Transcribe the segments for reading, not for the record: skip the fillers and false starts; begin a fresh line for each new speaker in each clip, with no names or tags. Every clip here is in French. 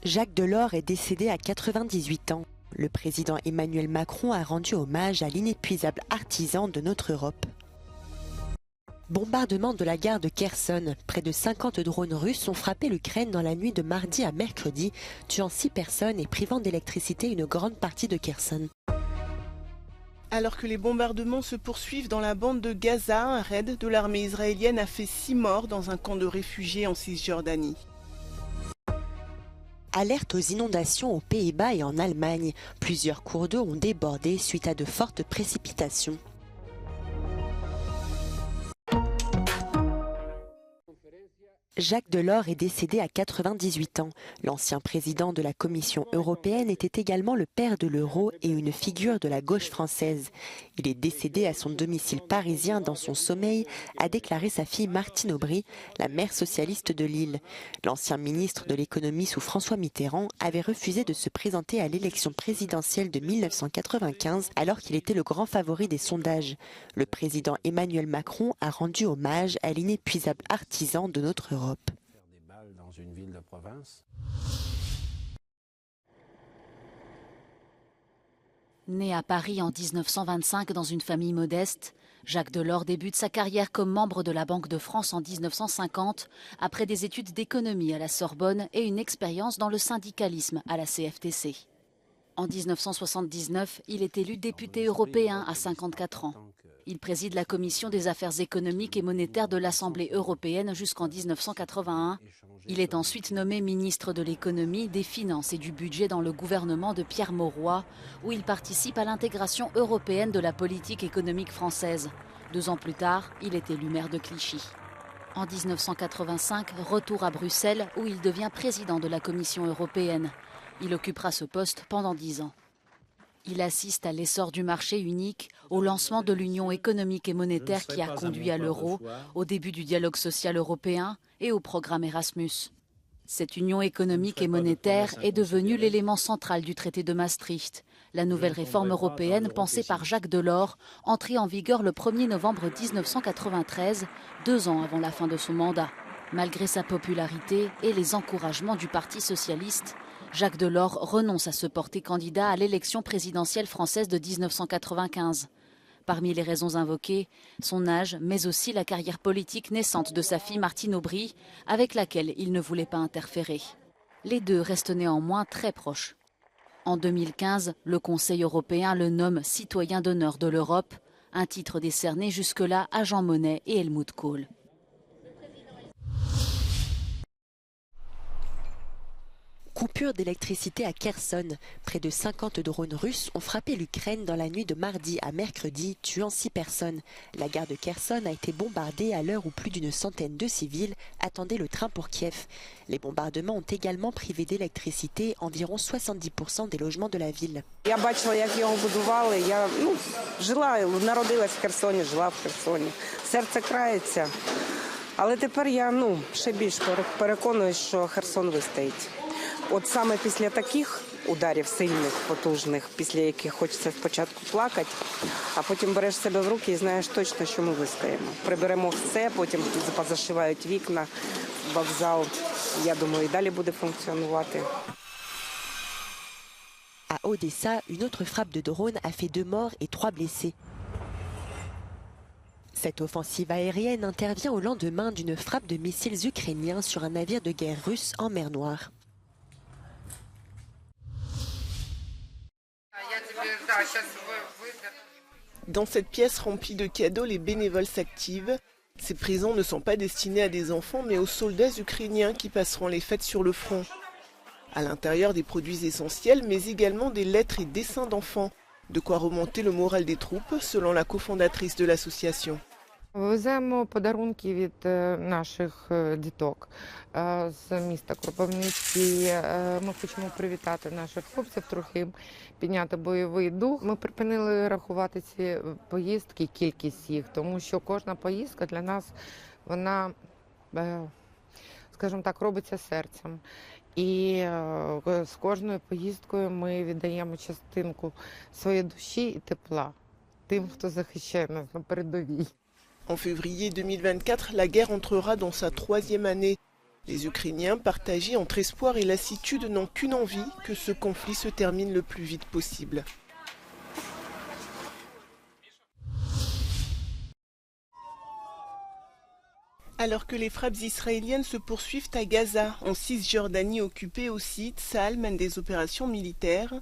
Jacques Delors est décédé à 98 ans. Le président Emmanuel Macron a rendu hommage à l'inépuisable artisan de notre Europe. Bombardement de la gare de Kherson. Près de 50 drones russes ont frappé l'Ukraine dans la nuit de mardi à mercredi, tuant 6 personnes et privant d'électricité une grande partie de Kherson.
Alors que les bombardements se poursuivent dans la bande de Gaza, un raid de l'armée israélienne a fait 6 morts dans un camp de réfugiés en Cisjordanie.
Alerte aux inondations aux Pays-Bas et en Allemagne. Plusieurs cours d'eau ont débordé suite à de fortes précipitations. Jacques Delors est décédé à 98 ans. L'ancien président de la Commission européenne était également le père de l'euro et une figure de la gauche française. Il est décédé à son domicile parisien dans son sommeil, a déclaré sa fille Martine Aubry, la maire socialiste de Lille. L'ancien ministre de l'économie sous François Mitterrand avait refusé de se présenter à l'élection présidentielle de 1995 alors qu'il était le grand favori des sondages. Le président Emmanuel Macron a rendu hommage à l'inépuisable artisan de notre Europe.
Dans une ville de province.
Né à Paris en 1925 dans une famille modeste, Jacques Delors débute sa carrière comme membre de la Banque de France en 1950, après des études d'économie à la Sorbonne et une expérience dans le syndicalisme à la CFTC. En 1979, il est élu député européen à 54 ans. Il préside la commission des affaires économiques et monétaires de l'Assemblée européenne jusqu'en 1981. Il est ensuite nommé ministre de l'économie, des finances et du budget dans le gouvernement de Pierre Mauroy, où il participe à l'intégration européenne de la politique économique française. 2 ans plus tard, il est élu maire de Clichy. En 1985, retour à Bruxelles, où il devient président de la Commission européenne. Il occupera ce poste pendant 10 ans. Il assiste à l'essor du marché unique, au lancement de l'Union économique et monétaire qui a conduit à l'euro, au début du dialogue social européen et au programme Erasmus. Cette Union économique et monétaire est devenue l'élément central du traité de Maastricht, la nouvelle réforme européenne pensée par Jacques Delors, entrée en vigueur le 1er novembre 1993, 2 ans avant la fin de son mandat. Malgré sa popularité et les encouragements du Parti socialiste, Jacques Delors renonce à se porter candidat à l'élection présidentielle française de 1995. Parmi les raisons invoquées, son âge, mais aussi la carrière politique naissante de sa fille Martine Aubry, avec laquelle il ne voulait pas interférer. Les deux restent néanmoins très proches. En 2015, le Conseil européen le nomme citoyen d'honneur de l'Europe, un titre décerné jusque-là à Jean Monnet et Helmut Kohl.
Coupure d'électricité à Kherson. Près de 50 drones russes ont frappé l'Ukraine dans la nuit de mardi à mercredi, tuant 6 personnes. La gare de Kherson a été bombardée à l'heure où plus d'une centaine de civils attendaient le train pour Kiev. Les bombardements ont également privé d'électricité environ 70% des logements de la ville.
Я бачила, як його будували. Я народилась в Херсоні, жила в Херсоні. Серце крається. Але тепер я ще більш переконуюсь, що Херсон вистоїть. От саме після таких ударів сильних, потужних, після яких хочеться спочатку плакати, а потім береш себе в руки і знаєш точно, що ми вистоїмо. Приберемо все, потім позашивають вікна, вокзал, я думаю, і далі буде функціонувати.
À Odessa, une autre frappe de drone a fait 2 morts et 3 blessés. Cette offensive aérienne intervient au lendemain d'une frappe de missiles ukrainiens sur un navire de guerre russe en mer Noire.
Dans cette pièce remplie de cadeaux, les bénévoles s'activent. Ces présents ne sont pas destinés à des enfants, mais aux soldats ukrainiens qui passeront les fêtes sur le front. À l'intérieur, des produits essentiels, mais également des lettres et dessins d'enfants. De quoi remonter le moral des troupes, selon la cofondatrice de l'association.
Веземо подарунки від наших діток з міста Кропивниці. Ми хочемо привітати наших хлопців, трохи їм підняти бойовий дух. Ми припинили рахувати ці поїздки, кількість їх, тому що кожна поїздка для нас, вона, скажімо так, робиться серцем. І з кожною поїздкою ми віддаємо частинку своєї душі і тепла тим, хто захищає нас на передовій.
En février 2024, la guerre entrera dans sa 3e année. Les Ukrainiens, partagés entre espoir et lassitude, n'ont qu'une envie, que ce conflit se termine le plus vite possible. Alors que les frappes israéliennes se poursuivent à Gaza, en Cisjordanie occupée aussi, Tsahal mène des opérations militaires.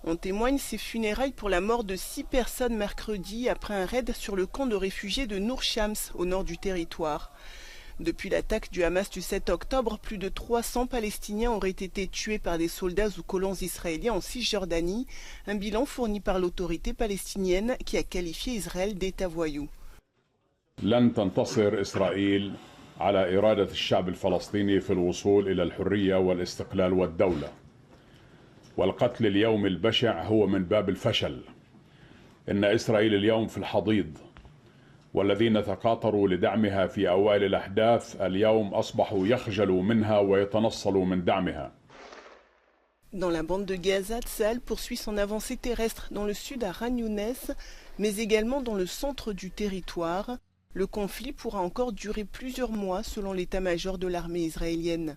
On témoigne ces funérailles pour la mort de 6 personnes mercredi après un raid sur le camp de réfugiés de Nour Shams, au nord du territoire. Depuis l'attaque du Hamas du 7 octobre, plus de 300 Palestiniens auraient été tués par des soldats ou colons israéliens en Cisjordanie, un bilan fourni par l'autorité palestinienne qui a qualifié Israël d'État voyou.
لن تنتصر إسرائيل على إرادة الشعب الفلسطيني في الوصول إلى الحرية والاستقلال والدولة. والقتل اليوم البشع هو من باب الفشل. إن إسرائيل اليوم في الحضيض. والذين تقاطروا لدعمها في أوائل الأحداث اليوم أصبحوا يخجلوا منها ويتنصلوا من دعمها.
Dans la bande de Gaza, Tsahal poursuit son avancée terrestre dans le sud à Khan Younes, mais également dans le centre du territoire. Le conflit pourra encore durer plusieurs mois selon l'état-major de l'armée israélienne.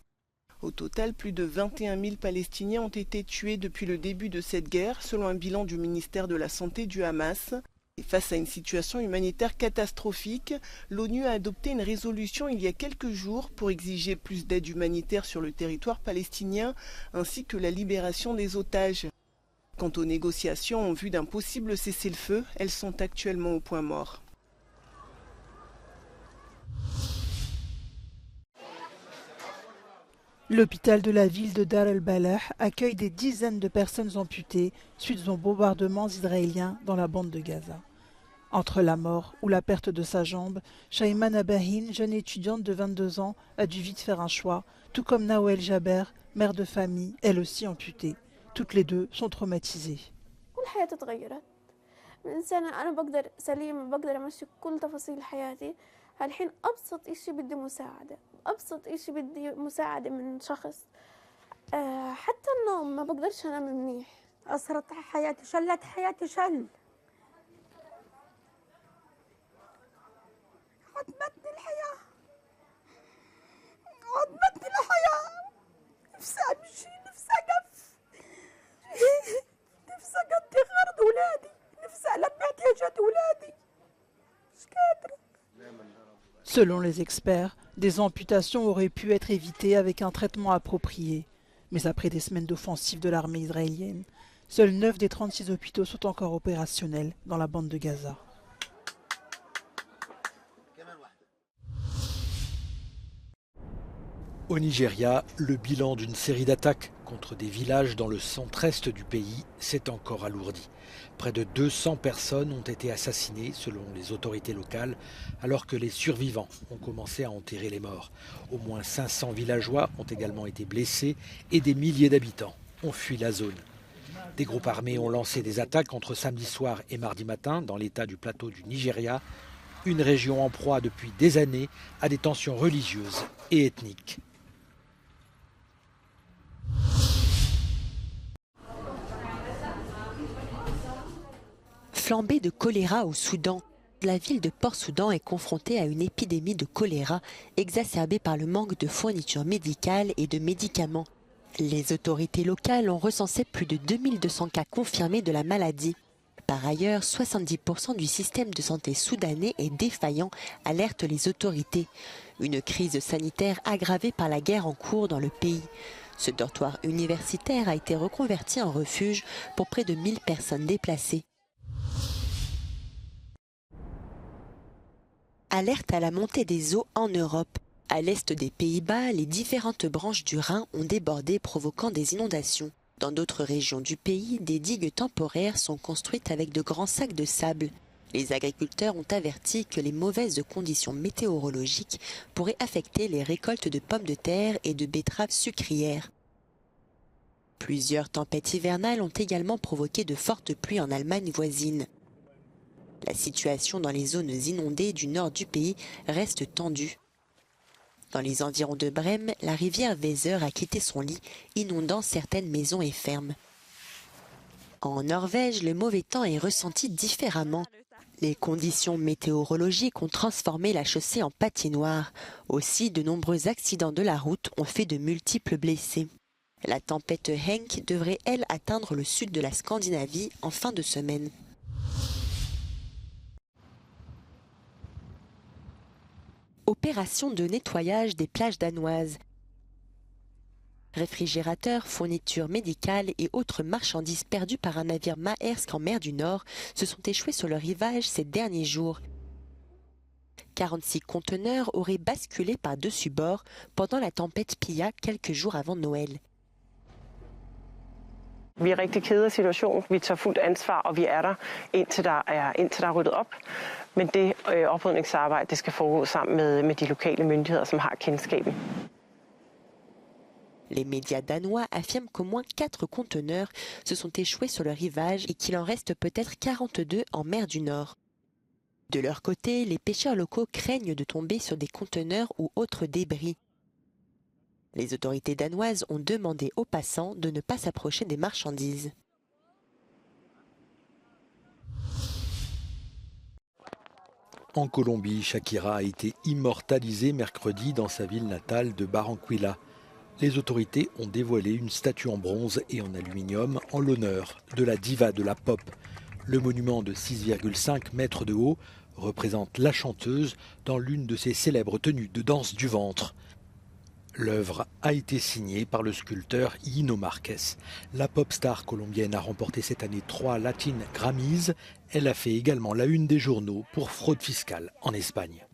Au total, plus de 21 000 Palestiniens ont été tués depuis le début de cette guerre, selon un bilan du ministère de la Santé du Hamas. Et face à une situation humanitaire catastrophique, l'ONU a adopté une résolution il y a quelques jours pour exiger plus d'aide humanitaire sur le territoire palestinien, ainsi que la libération des otages. Quant aux négociations en vue d'un possible cessez-le-feu, elles sont actuellement au point mort.
L'hôpital de la ville de Dar el-Balah accueille des dizaines de personnes amputées suite aux bombardements israéliens dans la bande de Gaza. Entre la mort ou la perte de sa jambe, Shaiman Abahin, jeune étudiante de 22 ans, a dû vite faire un choix, tout comme Nawel Jaber, mère de famille, elle aussi amputée. Toutes les deux sont traumatisées.
الحين أبسط إشي بدي مساعدة أبسط إشي بدي مساعدة من شخص حتى النوم ما بقدرش أنام منيح أثرت حياتي شلت حياتي شل عدمتني الحياة عدمتني الحياة نفسي أمشي نفسي أقف نفسي أقضي غرض أولادي نفسي ألبي احتياجات أولادي مش قادرة.
Selon les experts, des amputations auraient pu être évitées avec un traitement approprié. Mais après des semaines d'offensive de l'armée israélienne, seuls 9 des 36 hôpitaux sont encore opérationnels dans la bande de Gaza.
Au Nigeria, le bilan d'une série d'attaques contre des villages dans le centre-est du pays s'est encore alourdi. Près de 200 personnes ont été assassinées selon les autorités locales, alors que les survivants ont commencé à enterrer les morts. Au moins 500 villageois ont également été blessés et des milliers d'habitants ont fui la zone. Des groupes armés ont lancé des attaques entre samedi soir et mardi matin dans l'état du plateau du Nigeria, une région en proie depuis des années à des tensions religieuses et ethniques.
Flambée de choléra au Soudan. La ville de Port-Soudan est confrontée à une épidémie de choléra exacerbée par le manque de fournitures médicales et de médicaments. Les autorités locales ont recensé plus de 2200 cas confirmés de la maladie. Par ailleurs, 70% du système de santé soudanais est défaillant, alertent les autorités. Une crise sanitaire aggravée par la guerre en cours dans le pays. Ce dortoir universitaire a été reconverti en refuge pour près de 1000 personnes déplacées. Alerte à la montée des eaux en Europe. À l'est des Pays-Bas, les différentes branches du Rhin ont débordé, provoquant des inondations. Dans d'autres régions du pays, des digues temporaires sont construites avec de grands sacs de sable. Les agriculteurs ont averti que les mauvaises conditions météorologiques pourraient affecter les récoltes de pommes de terre et de betteraves sucrières. Plusieurs tempêtes hivernales ont également provoqué de fortes pluies en Allemagne voisine. La situation dans les zones inondées du nord du pays reste tendue. Dans les environs de Brême, la rivière Weser a quitté son lit, inondant certaines maisons et fermes. En Norvège, le mauvais temps est ressenti différemment. Les conditions météorologiques ont transformé la chaussée en patinoire. Aussi, de nombreux accidents de la route ont fait de multiples blessés. La tempête Henk devrait, elle, atteindre le sud de la Scandinavie en fin de semaine. Opération de nettoyage des plages danoises. Réfrigérateurs, fournitures médicales et autres marchandises perdues par un navire Maersk en mer du Nord se sont échoués sur le rivage ces derniers jours. 46 conteneurs auraient basculé par-dessus bord pendant la tempête Pia quelques jours avant Noël.
Vi er rigtig kede af situationen. Vi tager fuldt ansvar, og vi er der, indtil der er ryddet op. Men det oprydningsarbejde, det skal foregå sammen med de lokale myndigheder, som har kendskaben.
Les médias danois affirment qu'au moins 4 conteneurs se sont échoués sur le rivage et qu'il en reste peut-être 42 en mer du Nord. De leur côté, les pêcheurs locaux craignent de tomber sur des conteneurs ou autres débris. Les autorités danoises ont demandé aux passants de ne pas s'approcher des marchandises.
En Colombie, Shakira a été immortalisée mercredi dans sa ville natale de Barranquilla. Les autorités ont dévoilé une statue en bronze et en aluminium en l'honneur de la diva de la pop. Le monument de 6,5 mètres de haut représente la chanteuse dans l'une de ses célèbres tenues de danse du ventre. L'œuvre a été signée par le sculpteur Hino Marquez. La pop star colombienne a remporté cette année 3 Latin Grammys. Elle a fait également la une des journaux pour fraude fiscale en Espagne.